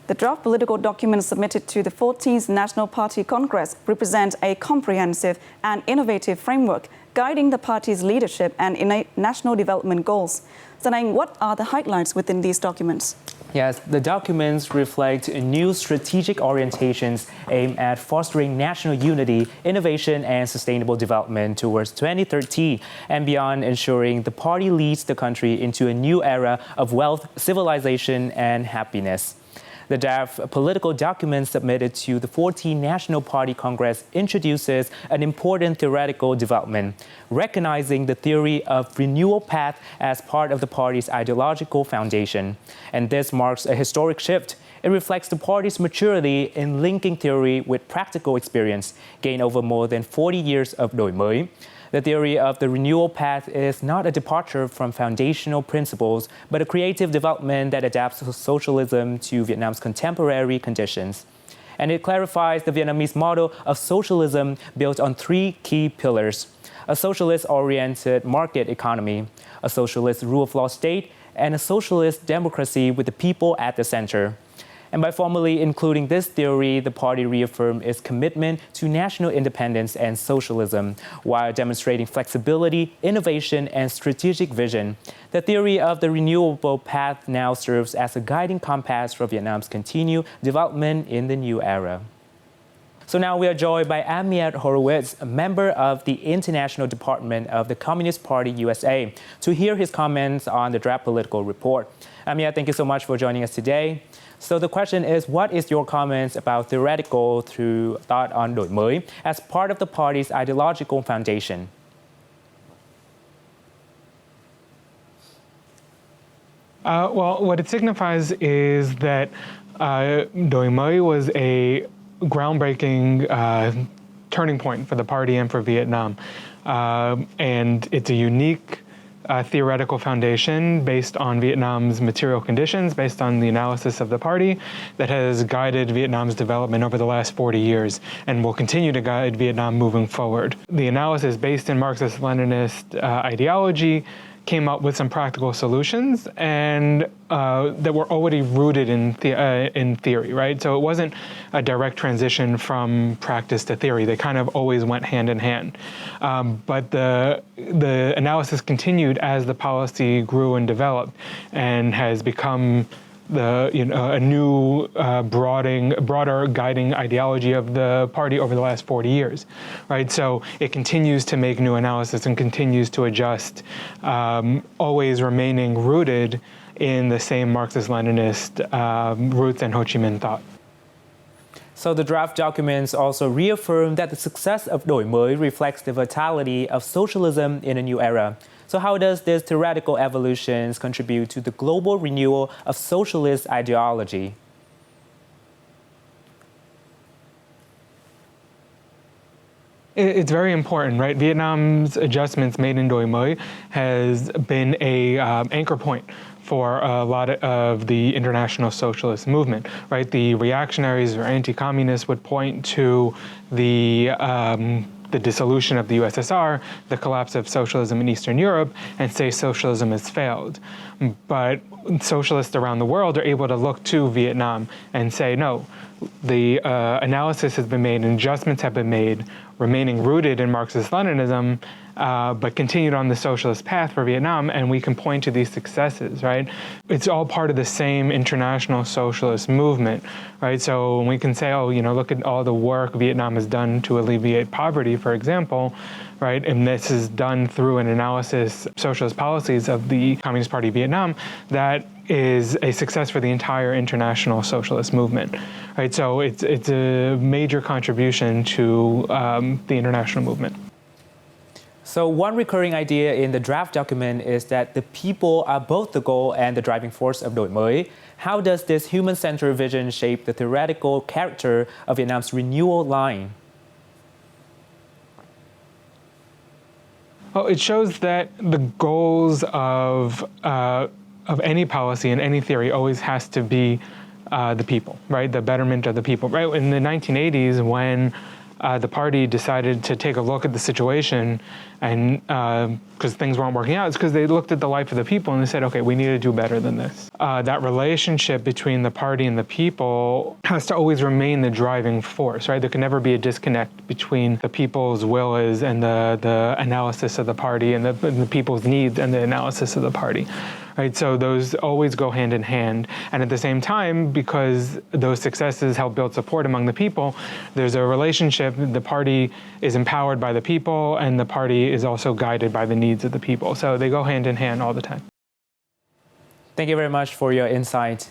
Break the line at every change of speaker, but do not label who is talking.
The draft political document submitted to the 14th National Party Congress represents a comprehensive and innovative framework guiding the party's leadership and national development goals. Zanang, what are the highlights within these documents?
Yes, the documents reflect new strategic orientations aimed at fostering national unity, innovation, and sustainable development towards 2030 and beyond, ensuring the party leads the country into a new era of wealth, civilization, and happiness. The draft political document submitted to the 14th National Party Congress introduces an important theoretical development, recognizing the theory of renewal path as part of the party's ideological foundation. And this marks a historic shift. It reflects the party's maturity in linking theory with practical experience gained over more than 40 years of đổi mới. The theory of the renewal path is not a departure from foundational principles, but a creative development that adapts socialism to Vietnam's contemporary conditions. And it clarifies the Vietnamese model of socialism built on three key pillars: a socialist-oriented market economy, a socialist rule of law state, and a socialist democracy with the people at the center. And by formally including this theory, the party reaffirmed its commitment to national independence and socialism, while demonstrating flexibility, innovation, and strategic vision. The theory of the renewable path now serves as a guiding compass for Vietnam's continued development in the new era. So now we are joined by Amiet Horowitz, a member of the International Department of the Communist Party USA, to hear his comments on the draft political report. Amiet, thank you so much for joining us today. So the question is, what is your comments about theoretical through thought on đổi mới as part of the party's ideological foundation?
Well, what it signifies is that đổi mới was a groundbreaking turning point for the party and for Vietnam. And it's a unique theoretical foundation based on Vietnam's material conditions, based on the analysis of the party that has guided Vietnam's development over the last 40 years and will continue to guide Vietnam moving forward. The analysis based in Marxist-Leninist ideology came up with some practical solutions and that were already rooted in theory, right? So it wasn't a direct transition from practice to theory. They kind of always went hand in hand. But the analysis continued as the policy grew and developed and has become a new broader guiding ideology of the party over the last 40 years, right? So it continues to make new analysis and continues to adjust, always remaining rooted in the same Marxist-Leninist roots and Ho Chi Minh thought.
So the draft documents also reaffirm that the success of đổi mới reflects the vitality of socialism in a new era. So how does this theoretical evolutions contribute to the global renewal of socialist ideology?
It's very important, right? Vietnam's adjustments made in đổi mới has been a anchor point for a lot of the international socialist movement, right? The reactionaries or anti-communists would point to the dissolution of the USSR, the collapse of socialism in Eastern Europe, and say socialism has failed. But socialists around the world are able to look to Vietnam and say, no, the analysis has been made and adjustments have been made, remaining rooted in Marxist-Leninism, but continued on the socialist path for Vietnam, and we can point to these successes, right? It's all part of the same international socialist movement, right? So we can say, oh, look at all the work Vietnam has done to alleviate poverty, for example, right? And this is done through an analysis of socialist policies of the Communist Party of Vietnam that is a success for the entire international socialist movement, right? So it's a major contribution to the international movement.
So one recurring idea in the draft document is that the people are both the goal and the driving force of đổi mới. How does this human-centered vision shape the theoretical character of Vietnam's renewal line?
Well, it shows that the goals of any policy and any theory always has to be the people, right? The betterment of the people, right? In the 1980s, when the party decided to take a look at the situation, and because things weren't working out, it's because they looked at the life of the people and they said, okay, we need to do better than this. That relationship between the party and the people has to always remain the driving force, right? There can never be a disconnect between the people's will is and the analysis of the party, and the people's needs and the analysis of the party. Right, so those always go hand in hand. And at the same time, because those successes help build support among the people, there's a relationship. The party is empowered by the people, and the party is also guided by the needs of the people. So they go hand in hand all the time.
Thank you very much for your insight.